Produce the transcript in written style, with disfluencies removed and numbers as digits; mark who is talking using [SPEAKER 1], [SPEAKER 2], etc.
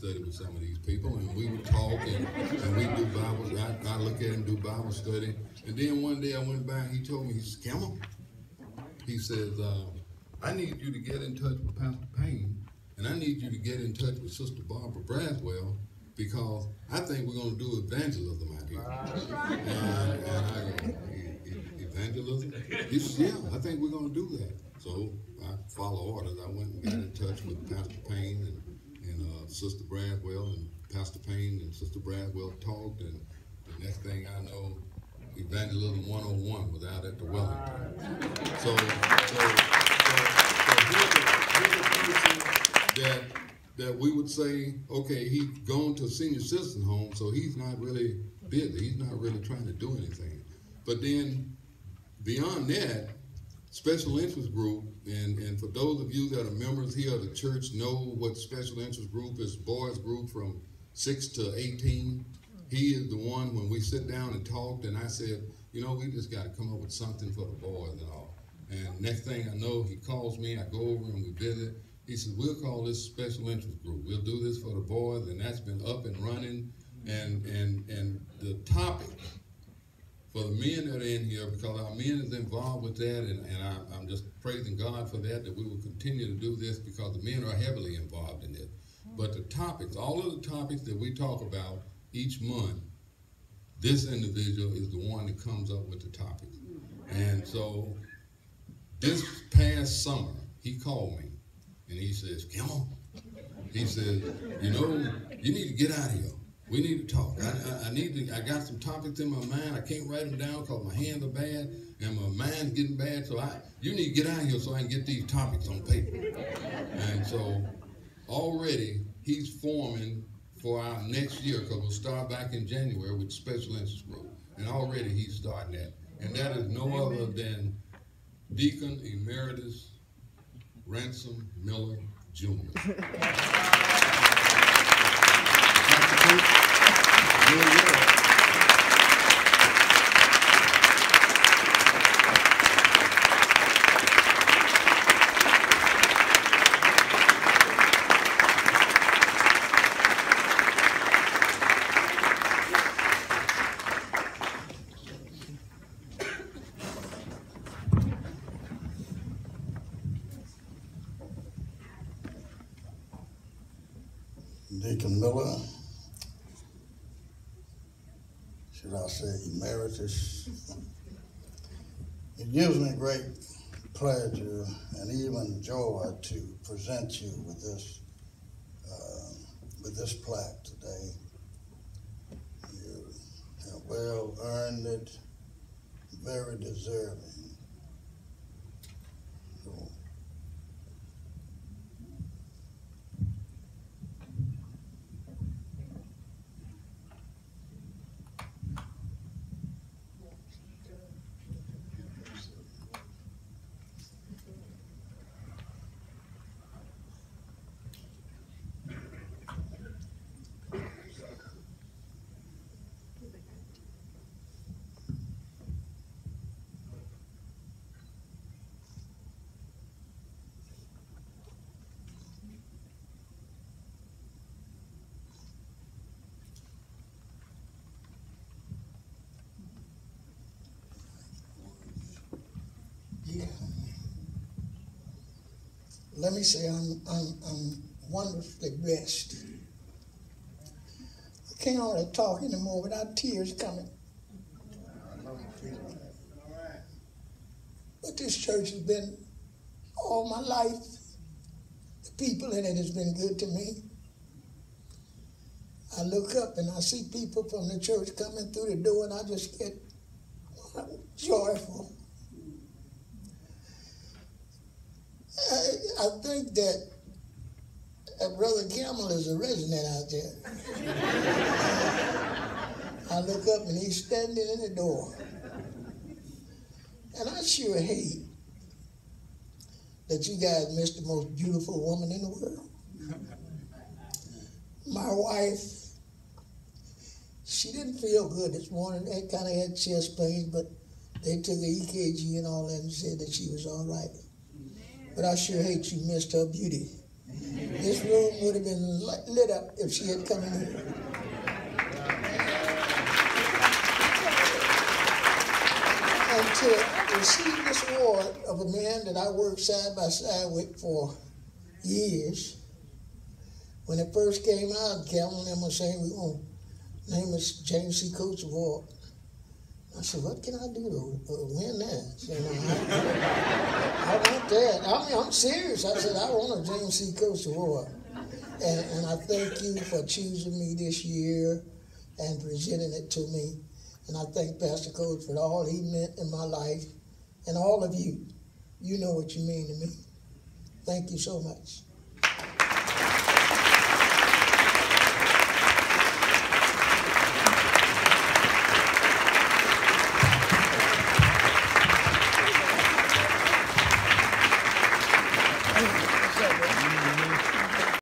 [SPEAKER 1] study with some of these people, and we would talk, and we do Bible. I look at him do Bible study, and then one day I went by, and he told me, he said, "Campbell," he says, "I need you to get in touch with Pastor Payne, and I need you to get in touch with Sister Barbara Braswell, because I think we're going to do evangelism out here." And I go, "Evangelism?" He says, "Yeah, I think we're going to do that." So I follow orders. I went and got in touch with Pastor Payne and Sister Bradwell, and Pastor Payne and Sister Bradwell talked, and the next thing I know, Evangelism 101 was out at the Wellington. So here's a person that we would say, okay, he's gone to a senior citizen home, so he's not really busy. He's not really trying to do anything. But then beyond that, special interest group, and for those of you that are members here of the church know what special interest group is, boys group from 6 to 18. He is the one, when we sit down and talked, and I said, you know, we just got to come up with something for the boys and all. And next thing I know, he calls me, I go over and we visit. He says, we'll call this special interest group. We'll do this for the boys, and that's been up and running. And the topic for the men that are in here, because our men is involved with that, and I'm just praising God for that we will continue to do this, because the men are heavily involved in it. But the topics, all of the topics that we talk about each month, this individual is the one that comes up with the topics. And so this past summer, he called me, and he says, "Campbell," he says, "you know, you need to get out of here. We need to talk. I got some topics in my mind. I can't write them down because my hands are bad and my mind's getting bad. So you need to get out of here so I can get these topics on paper." And so already he's forming for our next year, because we'll start back in January with special interest group. And already he's starting that. And that is no other than Deacon Emeritus Ransom Miller Jr.
[SPEAKER 2] Deacon Miller, should I say emeritus. It gives me great pleasure and even joy to present you with this plaque today. You have well earned it, very deserving. So, let me say I'm wonderfully blessed. I can't hardly talk anymore without tears coming. But this church has been all my life. The people in it has been good to me. I look up and I see people from the church coming through the door, and I just get joyful. I think that Brother Campbell is a resident out there. I look up and he's standing in the door. And I sure hate that you guys missed the most beautiful woman in the world. My wife, she didn't feel good this morning. They kind of had chest pains, but they took the EKG and all that and said that she was all right. But I sure hate you missed her beauty.
[SPEAKER 3] This room would have been lit up if she had come in here. And to receive this award of a man that I worked side by side with for years, when it first came out, Calvin and them were saying, we're going to name it James C. Coates Award. I said, what can I do to win that? So, I want that. I mean, I'm serious. I said, I want a James C. Coates Award. And I thank you for choosing me this year and presenting it to me. And I thank Pastor Coates for all he meant in my life. And all of you, you know what you mean to me. Thank you so much.